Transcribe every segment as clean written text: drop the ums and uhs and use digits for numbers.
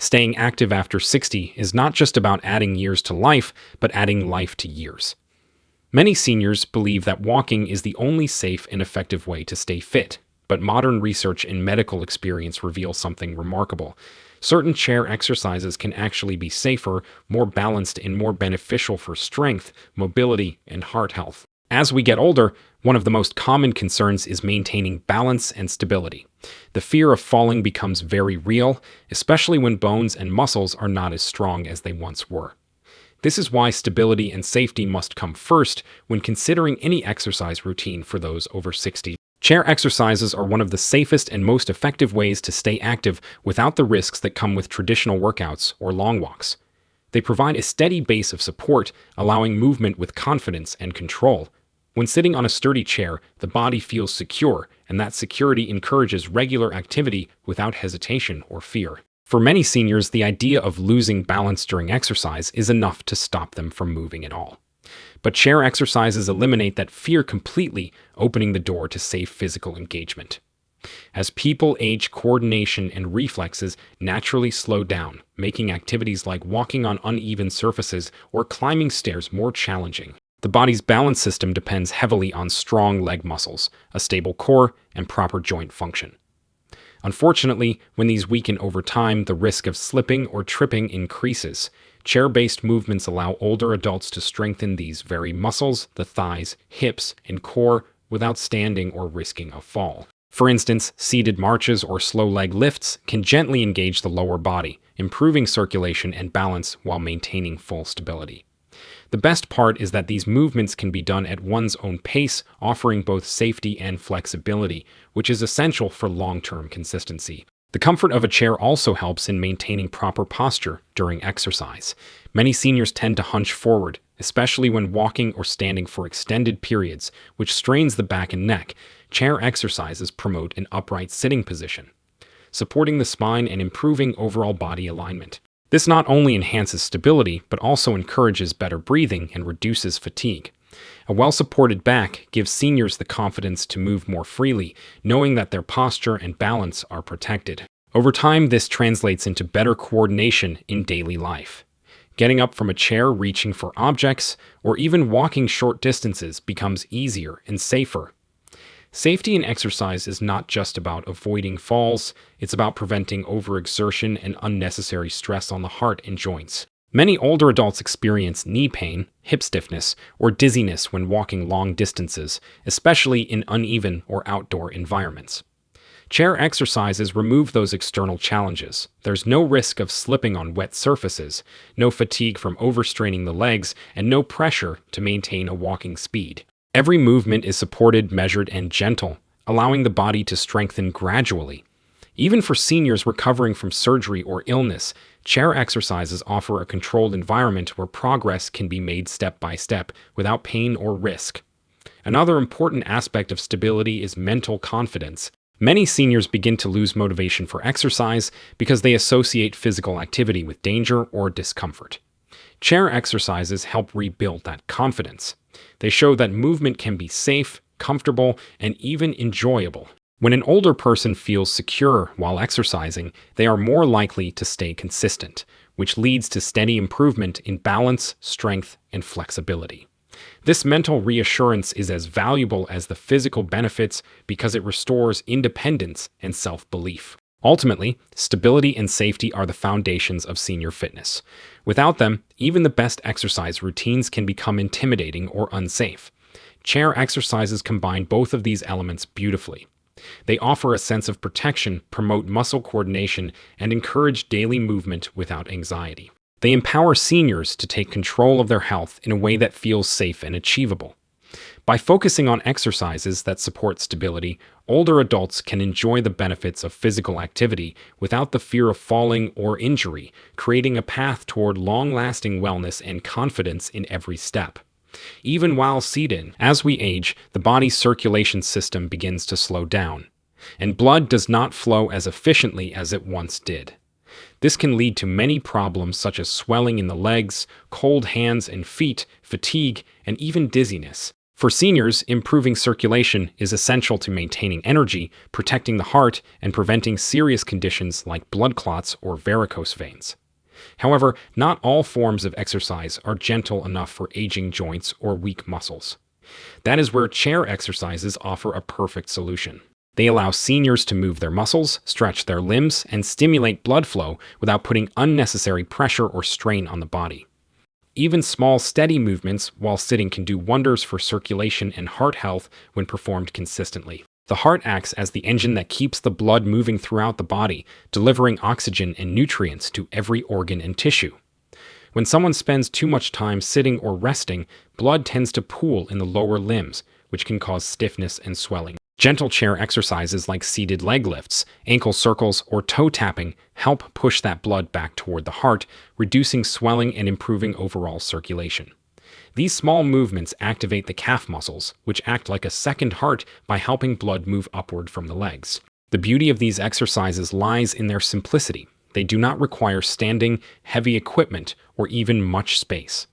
Staying active after 60 is not just about adding years to life, but adding life to years. Many seniors believe that walking is the only safe and effective way to stay fit, but modern research and medical experience reveal something remarkable. Certain chair exercises can actually be safer, more balanced, and more beneficial for strength, mobility, and heart health. As we get older, one of the most common concerns is maintaining balance and stability. The fear of falling becomes very real, especially when bones and muscles are not as strong as they once were. This is why stability and safety must come first when considering any exercise routine for those over 60. Chair exercises are one of the safest and most effective ways to stay active without the risks that come with traditional workouts or long walks. They provide a steady base of support, allowing movement with confidence and control. When sitting on a sturdy chair, the body feels secure, and that security encourages regular activity without hesitation or fear. For many seniors, the idea of losing balance during exercise is enough to stop them from moving at all. But chair exercises eliminate that fear completely, opening the door to safe physical engagement. As people age, coordination and reflexes naturally slow down, making activities like walking on uneven surfaces or climbing stairs more challenging. The body's balance system depends heavily on strong leg muscles, a stable core, and proper joint function. Unfortunately, when these weaken over time, the risk of slipping or tripping increases. Chair-based movements allow older adults to strengthen these very muscles, the thighs, hips, and core, without standing or risking a fall. For instance, seated marches or slow leg lifts can gently engage the lower body, improving circulation and balance while maintaining full stability. The best part is that these movements can be done at one's own pace, offering both safety and flexibility, which is essential for long-term consistency. The comfort of a chair also helps in maintaining proper posture during exercise. Many seniors tend to hunch forward, especially when walking or standing for extended periods, which strains the back and neck. Chair exercises promote an upright sitting position, supporting the spine and improving overall body alignment. This not only enhances stability, but also encourages better breathing and reduces fatigue. A well-supported back gives seniors the confidence to move more freely, knowing that their posture and balance are protected. Over time, this translates into better coordination in daily life. Getting up from a chair, reaching for objects, or even walking short distances becomes easier and safer. Safety in exercise is not just about avoiding falls, it's about preventing overexertion and unnecessary stress on the heart and joints. Many older adults experience knee pain, hip stiffness, or dizziness when walking long distances, especially in uneven or outdoor environments. Chair exercises remove those external challenges. There's no risk of slipping on wet surfaces, no fatigue from overstraining the legs, and no pressure to maintain a walking speed. Every movement is supported, measured, and gentle, allowing the body to strengthen gradually. Even for seniors recovering from surgery or illness, chair exercises offer a controlled environment where progress can be made step by step without pain or risk. Another important aspect of stability is mental confidence. Many seniors begin to lose motivation for exercise because they associate physical activity with danger or discomfort. Chair exercises help rebuild that confidence. They show that movement can be safe, comfortable, and even enjoyable. When an older person feels secure while exercising, they are more likely to stay consistent, which leads to steady improvement in balance, strength, and flexibility. This mental reassurance is as valuable as the physical benefits because it restores independence and self-belief. Ultimately, stability and safety are the foundations of senior fitness. Without them, even the best exercise routines can become intimidating or unsafe. Chair exercises combine both of these elements beautifully. They offer a sense of protection, promote muscle coordination, and encourage daily movement without anxiety. They empower seniors to take control of their health in a way that feels safe and achievable. By focusing on exercises that support stability, older adults can enjoy the benefits of physical activity without the fear of falling or injury, creating a path toward long-lasting wellness and confidence in every step. Even while seated, as we age, the body's circulation system begins to slow down, and blood does not flow as efficiently as it once did. This can lead to many problems such as swelling in the legs, cold hands and feet, fatigue, and even dizziness. For seniors, improving circulation is essential to maintaining energy, protecting the heart, and preventing serious conditions like blood clots or varicose veins. However, not all forms of exercise are gentle enough for aging joints or weak muscles. That is where chair exercises offer a perfect solution. They allow seniors to move their muscles, stretch their limbs, and stimulate blood flow without putting unnecessary pressure or strain on the body. Even small, steady movements while sitting can do wonders for circulation and heart health when performed consistently. The heart acts as the engine that keeps the blood moving throughout the body, delivering oxygen and nutrients to every organ and tissue. When someone spends too much time sitting or resting, blood tends to pool in the lower limbs, which can cause stiffness and swelling. Gentle chair exercises like seated leg lifts, ankle circles, or toe tapping help push that blood back toward the heart, reducing swelling and improving overall circulation. These small movements activate the calf muscles, which act like a second heart by helping blood move upward from the legs. The beauty of these exercises lies in their simplicity. They do not require standing, heavy equipment, or even much space.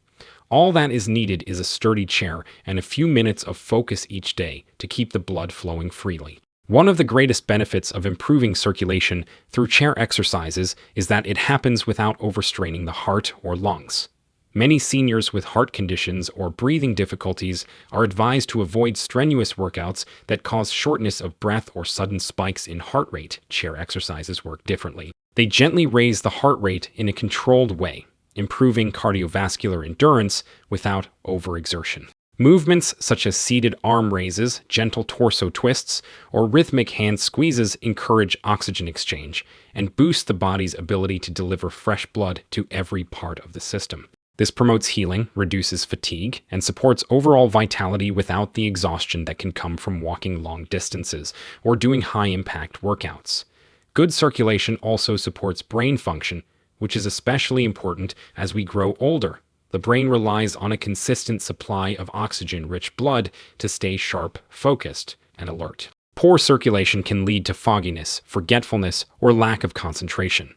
All that is needed is a sturdy chair and a few minutes of focus each day to keep the blood flowing freely. One of the greatest benefits of improving circulation through chair exercises is that it happens without overstraining the heart or lungs. Many seniors with heart conditions or breathing difficulties are advised to avoid strenuous workouts that cause shortness of breath or sudden spikes in heart rate. Chair exercises work differently. They gently raise the heart rate in a controlled way, improving cardiovascular endurance without overexertion. Movements such as seated arm raises, gentle torso twists, or rhythmic hand squeezes encourage oxygen exchange and boost the body's ability to deliver fresh blood to every part of the system. This promotes healing, reduces fatigue, and supports overall vitality without the exhaustion that can come from walking long distances or doing high-impact workouts. Good circulation also supports brain function, which is especially important as we grow older. The brain relies on a consistent supply of oxygen-rich blood to stay sharp, focused, and alert. Poor circulation can lead to fogginess, forgetfulness, or lack of concentration.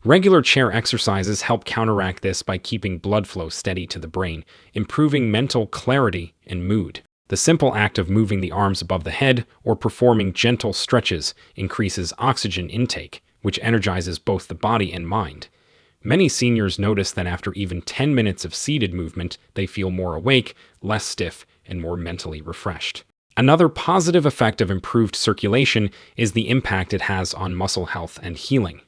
Regular chair exercises help counteract this by keeping blood flow steady to the brain, improving mental clarity and mood. The simple act of moving the arms above the head or performing gentle stretches increases oxygen intake, which energizes both the body and mind. Many seniors notice that after even 10 minutes of seated movement, they feel more awake, less stiff, and more mentally refreshed. Another positive effect of improved circulation is the impact it has on muscle health and healing.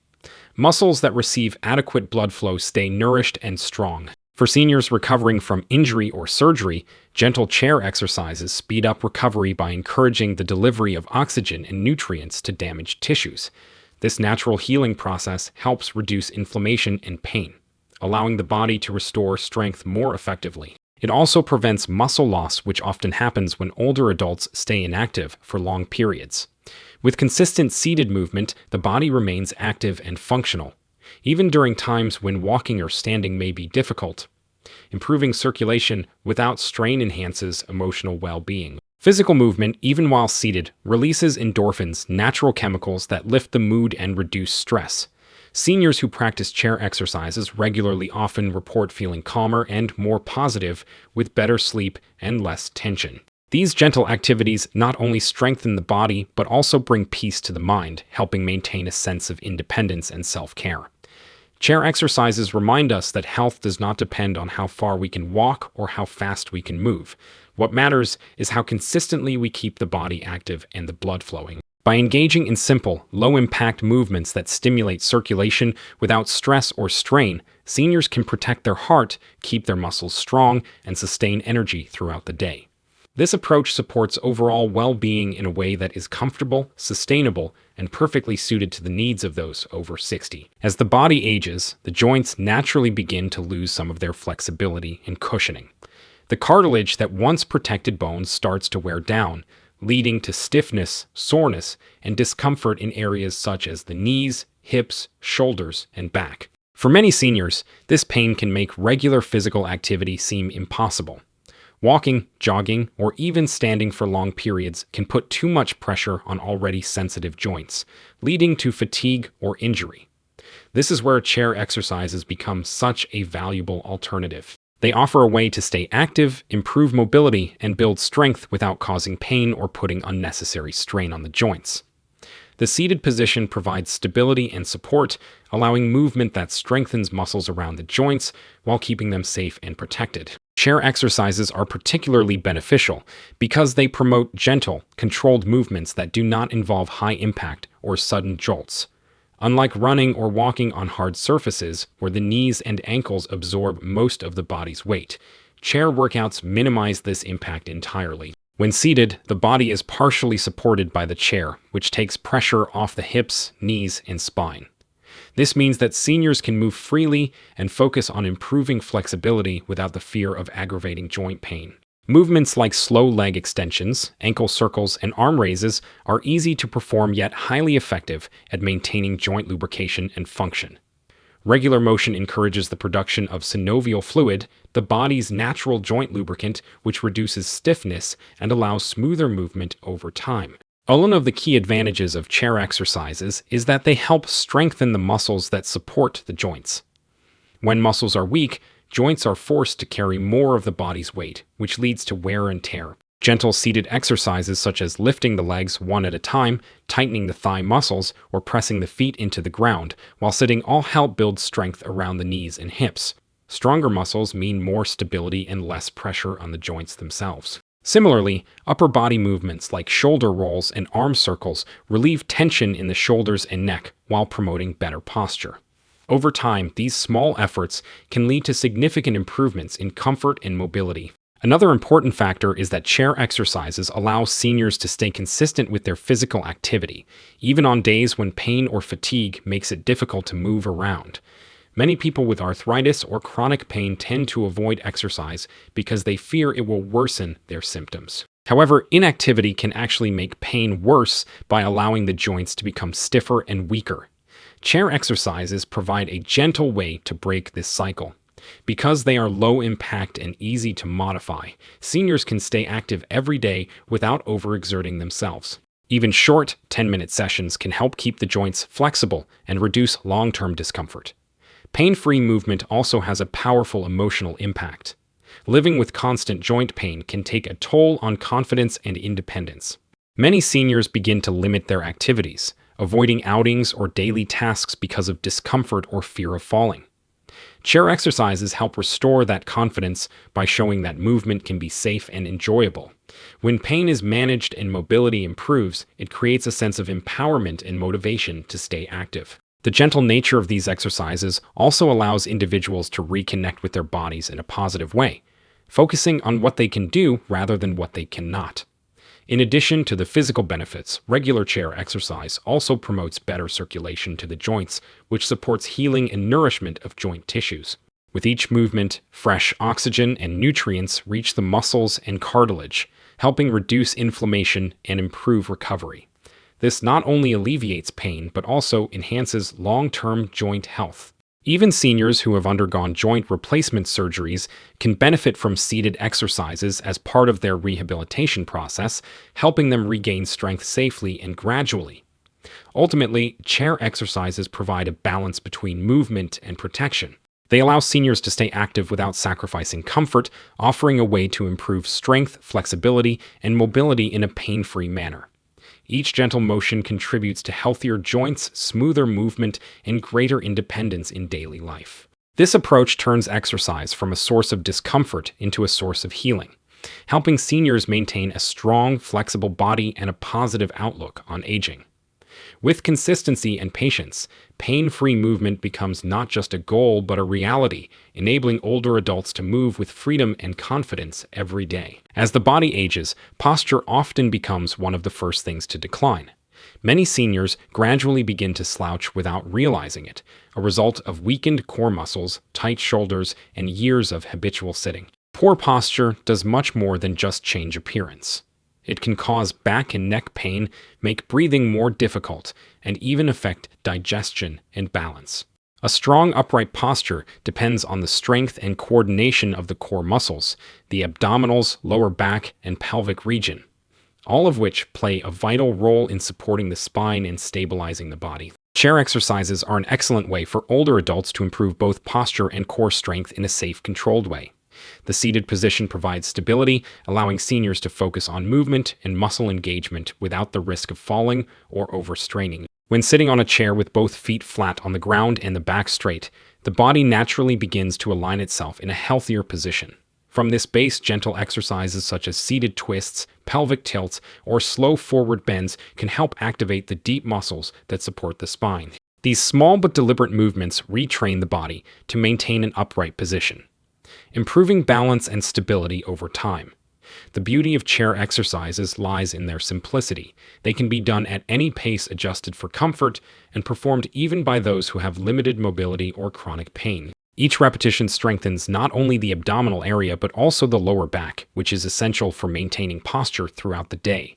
Muscles that receive adequate blood flow stay nourished and strong. For seniors recovering from injury or surgery, gentle chair exercises speed up recovery by encouraging the delivery of oxygen and nutrients to damaged tissues. This natural healing process helps reduce inflammation and pain, allowing the body to restore strength more effectively. It also prevents muscle loss, which often happens when older adults stay inactive for long periods. With consistent seated movement, the body remains active and functional, even during times when walking or standing may be difficult. Improving circulation without strain enhances emotional well-being. Physical movement, even while seated, releases endorphins, natural chemicals that lift the mood and reduce stress. Seniors who practice chair exercises regularly often report feeling calmer and more positive, with better sleep and less tension. These gentle activities not only strengthen the body, but also bring peace to the mind, helping maintain a sense of independence and self-care. Chair exercises remind us that health does not depend on how far we can walk or how fast we can move. What matters is how consistently we keep the body active and the blood flowing. By engaging in simple, low-impact movements that stimulate circulation without stress or strain, seniors can protect their heart, keep their muscles strong, and sustain energy throughout the day. This approach supports overall well-being in a way that is comfortable, sustainable, and perfectly suited to the needs of those over 60. As the body ages, the joints naturally begin to lose some of their flexibility and cushioning. The cartilage that once protected bones starts to wear down, leading to stiffness, soreness, and discomfort in areas such as the knees, hips, shoulders, and back. For many seniors, this pain can make regular physical activity seem impossible. Walking, jogging, or even standing for long periods can put too much pressure on already sensitive joints, leading to fatigue or injury. This is where chair exercises become such a valuable alternative. They offer a way to stay active, improve mobility, and build strength without causing pain or putting unnecessary strain on the joints. The seated position provides stability and support, allowing movement that strengthens muscles around the joints while keeping them safe and protected. Chair exercises are particularly beneficial because they promote gentle, controlled movements that do not involve high impact or sudden jolts. Unlike running or walking on hard surfaces where the knees and ankles absorb most of the body's weight, chair workouts minimize this impact entirely. When seated, the body is partially supported by the chair, which takes pressure off the hips, knees, and spine. This means that seniors can move freely and focus on improving flexibility without the fear of aggravating joint pain. Movements like slow leg extensions, ankle circles, and arm raises are easy to perform yet highly effective at maintaining joint lubrication and function. Regular motion encourages the production of synovial fluid, the body's natural joint lubricant, which reduces stiffness and allows smoother movement over time. One of the key advantages of chair exercises is that they help strengthen the muscles that support the joints. When muscles are weak, joints are forced to carry more of the body's weight, which leads to wear and tear. Gentle seated exercises such as lifting the legs one at a time, tightening the thigh muscles, or pressing the feet into the ground while sitting all help build strength around the knees and hips. Stronger muscles mean more stability and less pressure on the joints themselves. Similarly, upper body movements like shoulder rolls and arm circles relieve tension in the shoulders and neck while promoting better posture. Over time, these small efforts can lead to significant improvements in comfort and mobility. Another important factor is that chair exercises allow seniors to stay consistent with their physical activity, even on days when pain or fatigue makes it difficult to move around. Many people with arthritis or chronic pain tend to avoid exercise because they fear it will worsen their symptoms. However, inactivity can actually make pain worse by allowing the joints to become stiffer and weaker. Chair exercises provide a gentle way to break this cycle. Because they are low impact and easy to modify, seniors can stay active every day without overexerting themselves. Even short 10-minute sessions can help keep the joints flexible and reduce long-term discomfort. Pain-free movement also has a powerful emotional impact. Living with constant joint pain can take a toll on confidence and independence. Many seniors begin to limit their activities, avoiding outings or daily tasks because of discomfort or fear of falling. Chair exercises help restore that confidence by showing that movement can be safe and enjoyable. When pain is managed and mobility improves, it creates a sense of empowerment and motivation to stay active. The gentle nature of these exercises also allows individuals to reconnect with their bodies in a positive way, focusing on what they can do rather than what they cannot. In addition to the physical benefits, regular chair exercise also promotes better circulation to the joints, which supports healing and nourishment of joint tissues. With each movement, fresh oxygen and nutrients reach the muscles and cartilage, helping reduce inflammation and improve recovery. This not only alleviates pain, but also enhances long-term joint health. Even seniors who have undergone joint replacement surgeries can benefit from seated exercises as part of their rehabilitation process, helping them regain strength safely and gradually. Ultimately, chair exercises provide a balance between movement and protection. They allow seniors to stay active without sacrificing comfort, offering a way to improve strength, flexibility, and mobility in a pain-free manner. Each gentle motion contributes to healthier joints, smoother movement, and greater independence in daily life. This approach turns exercise from a source of discomfort into a source of healing, helping seniors maintain a strong, flexible body and a positive outlook on aging. With consistency and patience, pain-free movement becomes not just a goal but a reality, enabling older adults to move with freedom and confidence every day. As the body ages, posture often becomes one of the first things to decline. Many seniors gradually begin to slouch without realizing it, a result of weakened core muscles, tight shoulders, and years of habitual sitting. Poor posture does much more than just change appearance. It can cause back and neck pain, make breathing more difficult, and even affect digestion and balance. A strong upright posture depends on the strength and coordination of the core muscles, the abdominals, lower back, and pelvic region, all of which play a vital role in supporting the spine and stabilizing the body. Chair exercises are an excellent way for older adults to improve both posture and core strength in a safe, controlled way. The seated position provides stability, allowing seniors to focus on movement and muscle engagement without the risk of falling or overstraining. When sitting on a chair with both feet flat on the ground and the back straight, the body naturally begins to align itself in a healthier position. From this base, gentle exercises such as seated twists, pelvic tilts, or slow forward bends can help activate the deep muscles that support the spine. These small but deliberate movements retrain the body to maintain an upright position, improving balance and stability over time. The beauty of chair exercises lies in their simplicity. They can be done at any pace, adjusted for comfort, and performed even by those who have limited mobility or chronic pain. Each repetition strengthens not only the abdominal area but also the lower back, which is essential for maintaining posture throughout the day.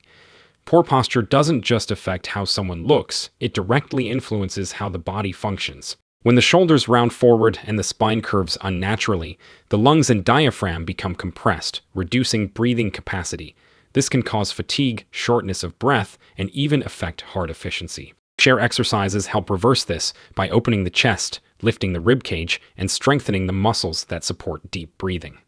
Poor posture doesn't just affect how someone looks, it directly influences how the body functions. When the shoulders round forward and the spine curves unnaturally, the lungs and diaphragm become compressed, reducing breathing capacity. This can cause fatigue, shortness of breath, and even affect heart efficiency. Chair exercises help reverse this by opening the chest, lifting the rib cage, and strengthening the muscles that support deep breathing.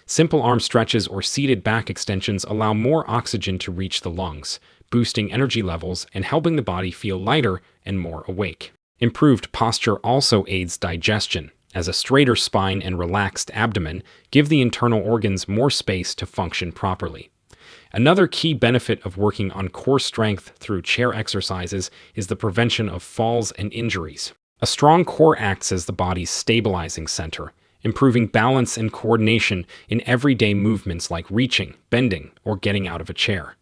Simple arm stretches or seated back extensions allow more oxygen to reach the lungs, boosting energy levels and helping the body feel lighter and more awake. Improved posture also aids digestion, as a straighter spine and relaxed abdomen give the internal organs more space to function properly. Another key benefit of working on core strength through chair exercises is the prevention of falls and injuries. A strong core acts as the body's stabilizing center, improving balance and coordination in everyday movements like reaching, bending, or getting out of a chair.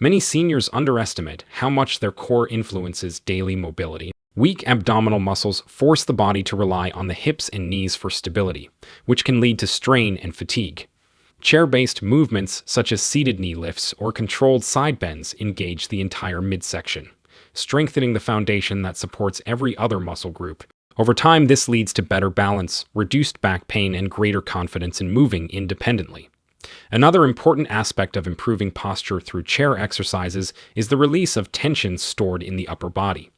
Many seniors underestimate how much their core influences daily mobility. Weak abdominal muscles force the body to rely on the hips and knees for stability, which can lead to strain and fatigue. Chair-based movements such as seated knee lifts or controlled side bends engage the entire midsection, strengthening the foundation that supports every other muscle group. Over time, this leads to better balance, reduced back pain, and greater confidence in moving independently. Another important aspect of improving posture through chair exercises is the release of tension stored in the upper body.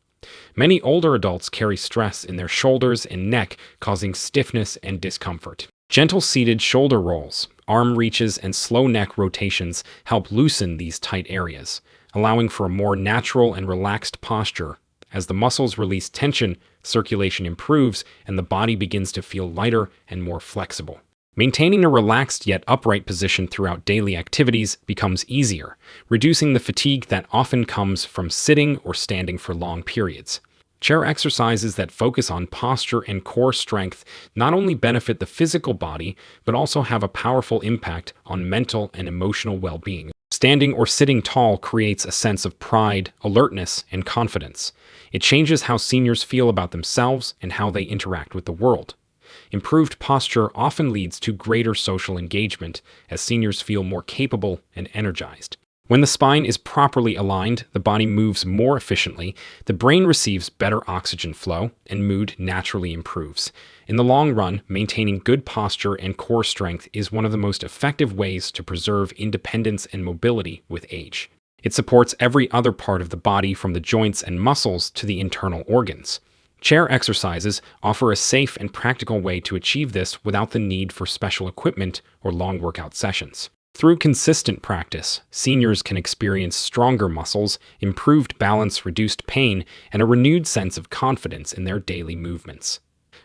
Many older adults carry stress in their shoulders and neck, causing stiffness and discomfort. Gentle seated shoulder rolls, arm reaches, and slow neck rotations help loosen these tight areas, allowing for a more natural and relaxed posture. As the muscles release tension, circulation improves, and the body begins to feel lighter and more flexible. Maintaining a relaxed yet upright position throughout daily activities becomes easier, reducing the fatigue that often comes from sitting or standing for long periods. Chair exercises that focus on posture and core strength not only benefit the physical body, but also have a powerful impact on mental and emotional well-being. Standing or sitting tall creates a sense of pride, alertness, and confidence. It changes how seniors feel about themselves and how they interact with the world. Improved posture often leads to greater social engagement, as seniors feel more capable and energized. When the spine is properly aligned, the body moves more efficiently, the brain receives better oxygen flow, and mood naturally improves. In the long run, maintaining good posture and core strength is one of the most effective ways to preserve independence and mobility with age. It supports every other part of the body, from the joints and muscles to the internal organs. Chair exercises offer a safe and practical way to achieve this without the need for special equipment or long workout sessions. Through consistent practice, seniors can experience stronger muscles, improved balance, reduced pain, and a renewed sense of confidence in their daily movements.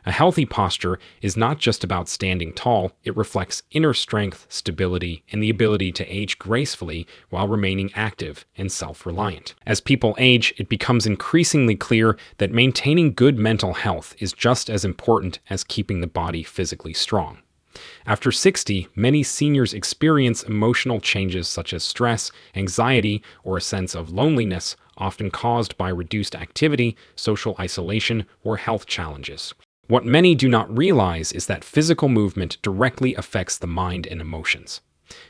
A healthy posture is not just about standing tall, it reflects inner strength, stability, and the ability to age gracefully while remaining active and self-reliant. As people age, it becomes increasingly clear that maintaining good mental health is just as important as keeping the body physically strong. After 60, many seniors experience emotional changes such as stress, anxiety, or a sense of loneliness, often caused by reduced activity, social isolation, or health challenges. What many do not realize is that physical movement directly affects the mind and emotions.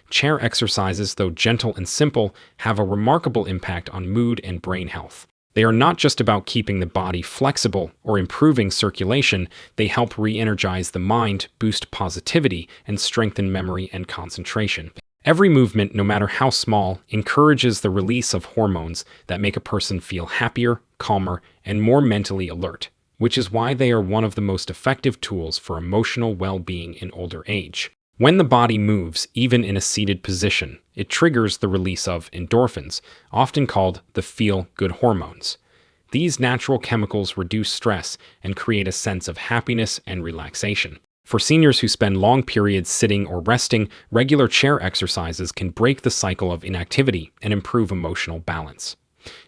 Chair exercises, though gentle and simple, have a remarkable impact on mood and brain health. They are not just about keeping the body flexible or improving circulation, they help re-energize the mind, boost positivity, and strengthen memory and concentration. Every movement, no matter how small, encourages the release of hormones that make a person feel happier, calmer, and more mentally alert, which is why they are one of the most effective tools for emotional well-being in older age. When the body moves, even in a seated position, it triggers the release of endorphins, often called the feel-good hormones. These natural chemicals reduce stress and create a sense of happiness and relaxation. For seniors who spend long periods sitting or resting, regular chair exercises can break the cycle of inactivity and improve emotional balance.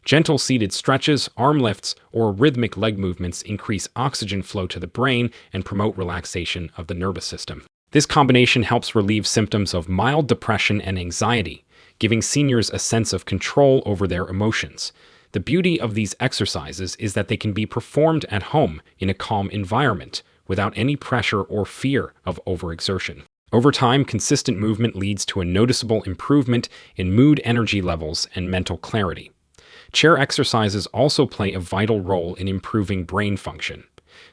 Gentle seated stretches, arm lifts, or rhythmic leg movements increase oxygen flow to the brain and promote relaxation of the nervous system. This combination helps relieve symptoms of mild depression and anxiety, giving seniors a sense of control over their emotions. The beauty of these exercises is that they can be performed at home in a calm environment without any pressure or fear of overexertion. Over time, consistent movement leads to a noticeable improvement in mood, energy levels, and mental clarity. Chair exercises also play a vital role in improving brain function.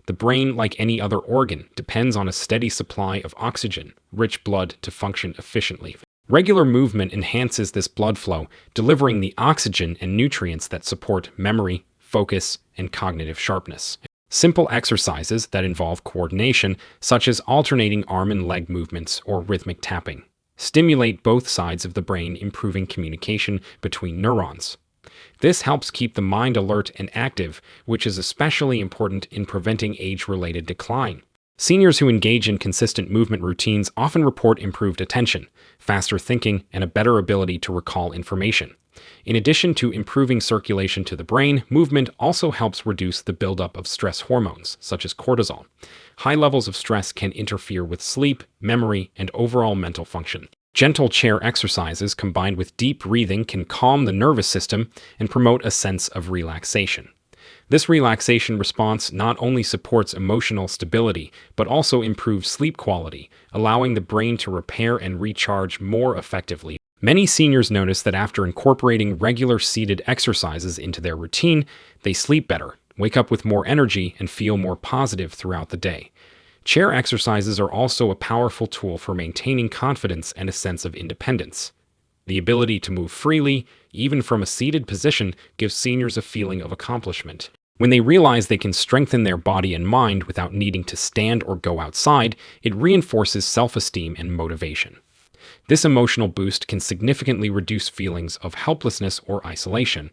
The brain, like any other organ, depends on a steady supply of oxygen, rich blood to function efficiently. Regular movement enhances this blood flow, delivering the oxygen and nutrients that support memory, focus, and cognitive sharpness. Simple exercises that involve coordination, such as alternating arm and leg movements or rhythmic tapping, stimulate both sides of the brain, improving communication between neurons. This helps keep the mind alert and active, which is especially important in preventing age-related decline. Seniors who engage in consistent movement routines often report improved attention, faster thinking, and a better ability to recall information. In addition to improving circulation to the brain, movement also helps reduce the buildup of stress hormones, such as cortisol. High levels of stress can interfere with sleep, memory, and overall mental function. Gentle chair exercises combined with deep breathing can calm the nervous system and promote a sense of relaxation. This relaxation response not only supports emotional stability, but also improves sleep quality, allowing the brain to repair and recharge more effectively. Many seniors notice that after incorporating regular seated exercises into their routine, they sleep better, wake up with more energy, and feel more positive throughout the day. Chair exercises are also a powerful tool for maintaining confidence and a sense of independence. The ability to move freely, even from a seated position, gives seniors a feeling of accomplishment. When they realize they can strengthen their body and mind without needing to stand or go outside, it reinforces self-esteem and motivation. This emotional boost can significantly reduce feelings of helplessness or isolation.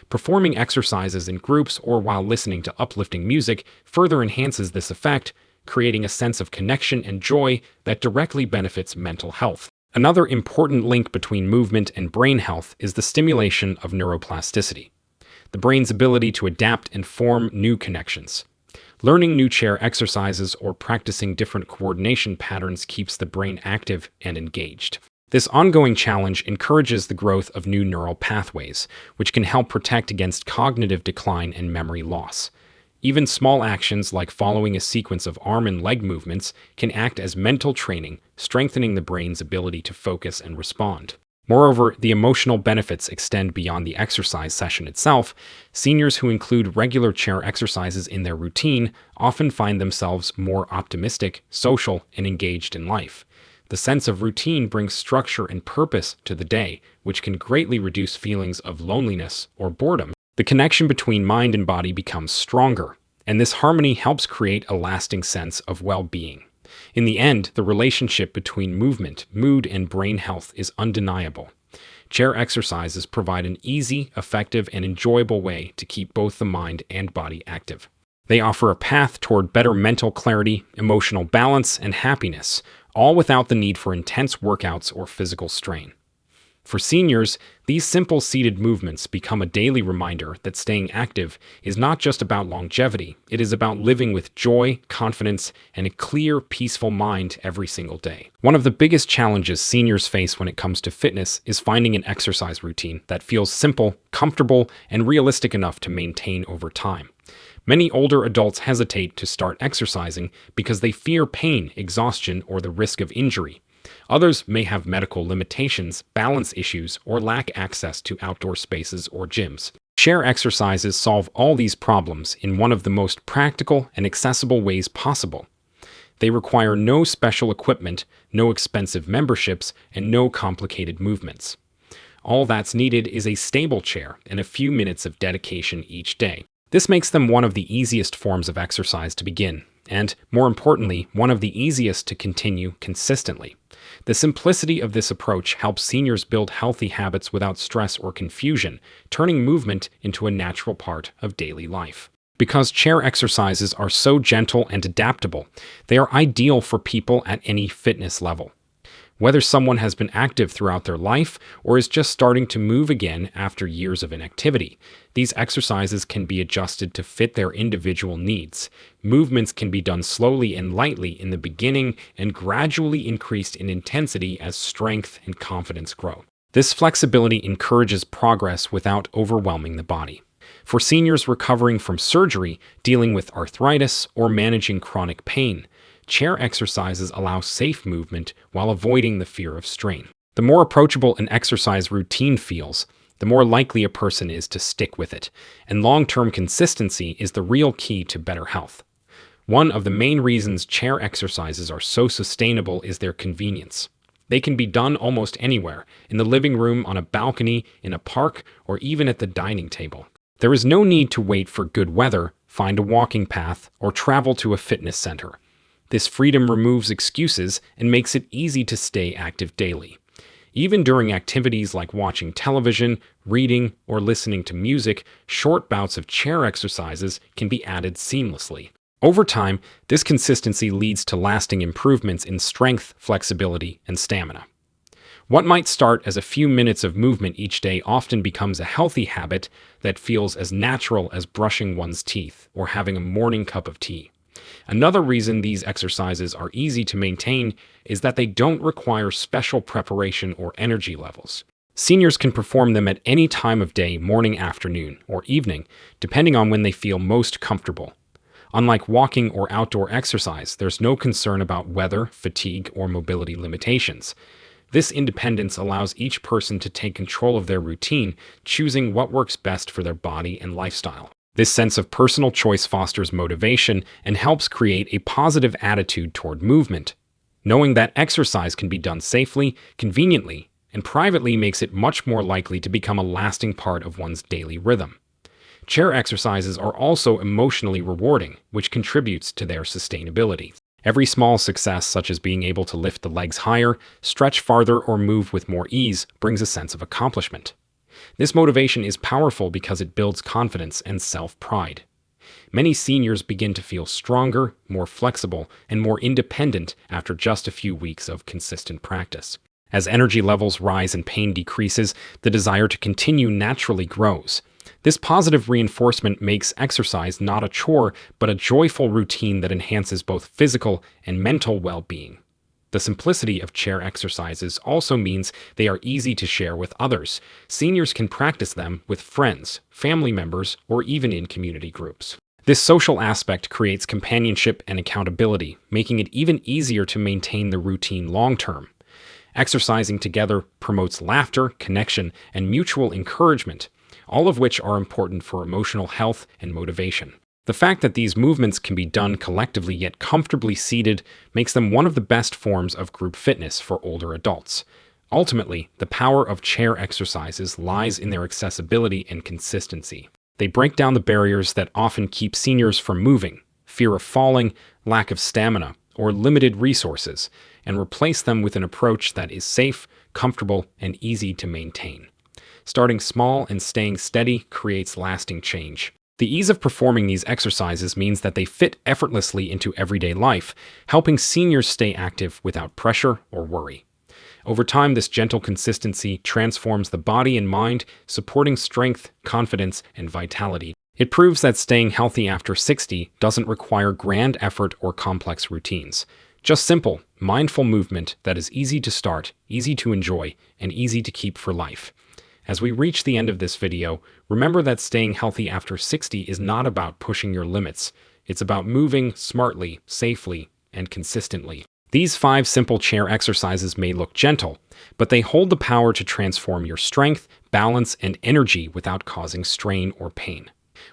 Performing exercises in groups or while listening to uplifting music further enhances this effect, creating a sense of connection and joy that directly benefits mental health. Another important link between movement and brain health is the stimulation of neuroplasticity, the brain's ability to adapt and form new connections. Learning new chair exercises or practicing different coordination patterns keeps the brain active and engaged. This ongoing challenge encourages the growth of new neural pathways, which can help protect against cognitive decline and memory loss. Even small actions like following a sequence of arm and leg movements can act as mental training, strengthening the brain's ability to focus and respond. Moreover, the emotional benefits extend beyond the exercise session itself. Seniors who include regular chair exercises in their routine often find themselves more optimistic, social, and engaged in life. The sense of routine brings structure and purpose to the day, which can greatly reduce feelings of loneliness or boredom. The connection between mind and body becomes stronger, and this harmony helps create a lasting sense of well-being. In the end, the relationship between movement, mood, and brain health is undeniable. Chair exercises provide an easy, effective, and enjoyable way to keep both the mind and body active. They offer a path toward better mental clarity, emotional balance, and happiness, all without the need for intense workouts or physical strain. For seniors, these simple seated movements become a daily reminder that staying active is not just about longevity, it is about living with joy, confidence, and a clear, peaceful mind every single day. One of the biggest challenges seniors face when it comes to fitness is finding an exercise routine that feels simple, comfortable, and realistic enough to maintain over time. Many older adults hesitate to start exercising because they fear pain, exhaustion, or the risk of injury. Others may have medical limitations, balance issues, or lack access to outdoor spaces or gyms. Chair exercises solve all these problems in one of the most practical and accessible ways possible. They require no special equipment, no expensive memberships, and no complicated movements. All that's needed is a stable chair and a few minutes of dedication each day. This makes them one of the easiest forms of exercise to begin, and, more importantly, one of the easiest to continue consistently. The simplicity of this approach helps seniors build healthy habits without stress or confusion, turning movement into a natural part of daily life. Because chair exercises are so gentle and adaptable, they are ideal for people at any fitness level. Whether someone has been active throughout their life or is just starting to move again after years of inactivity, these exercises can be adjusted to fit their individual needs. Movements can be done slowly and lightly in the beginning and gradually increased in intensity as strength and confidence grow. This flexibility encourages progress without overwhelming the body. For seniors recovering from surgery, dealing with arthritis, or managing chronic pain, chair exercises allow safe movement while avoiding the fear of strain. The more approachable an exercise routine feels, the more likely a person is to stick with it, and long-term consistency is the real key to better health. One of the main reasons chair exercises are so sustainable is their convenience. They can be done almost anywhere, in the living room, on a balcony, in a park, or even at the dining table. There is no need to wait for good weather, find a walking path, or travel to a fitness center. This freedom removes excuses and makes it easy to stay active daily. Even during activities like watching television, reading, or listening to music, short bouts of chair exercises can be added seamlessly. Over time, this consistency leads to lasting improvements in strength, flexibility, and stamina. What might start as a few minutes of movement each day often becomes a healthy habit that feels as natural as brushing one's teeth or having a morning cup of tea. Another reason these exercises are easy to maintain is that they don't require special preparation or energy levels. Seniors can perform them at any time of day, morning, afternoon, or evening, depending on when they feel most comfortable. Unlike walking or outdoor exercise, there's no concern about weather, fatigue, or mobility limitations. This independence allows each person to take control of their routine, choosing what works best for their body and lifestyle. This sense of personal choice fosters motivation and helps create a positive attitude toward movement. Knowing that exercise can be done safely, conveniently, and privately makes it much more likely to become a lasting part of one's daily rhythm. Chair exercises are also emotionally rewarding, which contributes to their sustainability. Every small success, such as being able to lift the legs higher, stretch farther, or move with more ease, brings a sense of accomplishment. This motivation is powerful because it builds confidence and self-pride. Many seniors begin to feel stronger, more flexible, and more independent after just a few weeks of consistent practice. As energy levels rise and pain decreases, the desire to continue naturally grows. This positive reinforcement makes exercise not a chore, but a joyful routine that enhances both physical and mental well-being. The simplicity of chair exercises also means they are easy to share with others. Seniors can practice them with friends, family members, or even in community groups. This social aspect creates companionship and accountability, making it even easier to maintain the routine long-term. Exercising together promotes laughter, connection, and mutual encouragement, all of which are important for emotional health and motivation. The fact that these movements can be done collectively yet comfortably seated makes them one of the best forms of group fitness for older adults. Ultimately, the power of chair exercises lies in their accessibility and consistency. They break down the barriers that often keep seniors from moving, fear of falling, lack of stamina, or limited resources, and replace them with an approach that is safe, comfortable, and easy to maintain. Starting small and staying steady creates lasting change. The ease of performing these exercises means that they fit effortlessly into everyday life, helping seniors stay active without pressure or worry. Over time, this gentle consistency transforms the body and mind, supporting strength, confidence, and vitality. It proves that staying healthy after 60 doesn't require grand effort or complex routines. Just simple, mindful movement that is easy to start, easy to enjoy, and easy to keep for life. As we reach the end of this video, remember that staying healthy after 60 is not about pushing your limits. It's about moving smartly, safely, and consistently. These 5 simple chair exercises may look gentle, but they hold the power to transform your strength, balance, and energy without causing strain or pain.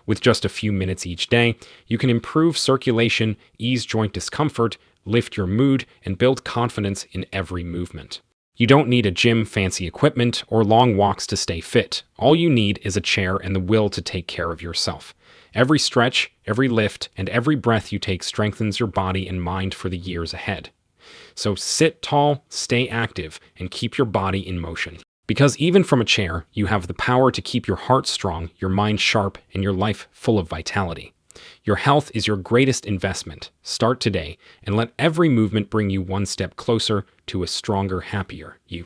With just a few minutes each day, you can improve circulation, ease joint discomfort, lift your mood, and build confidence in every movement. You don't need a gym, fancy equipment, or long walks to stay fit. All you need is a chair and the will to take care of yourself. Every stretch, every lift, and every breath you take strengthens your body and mind for the years ahead. So sit tall, stay active, and keep your body in motion. Because even from a chair, you have the power to keep your heart strong, your mind sharp, and your life full of vitality. Your health is your greatest investment. Start today and let every movement bring you one step closer to a stronger, happier you.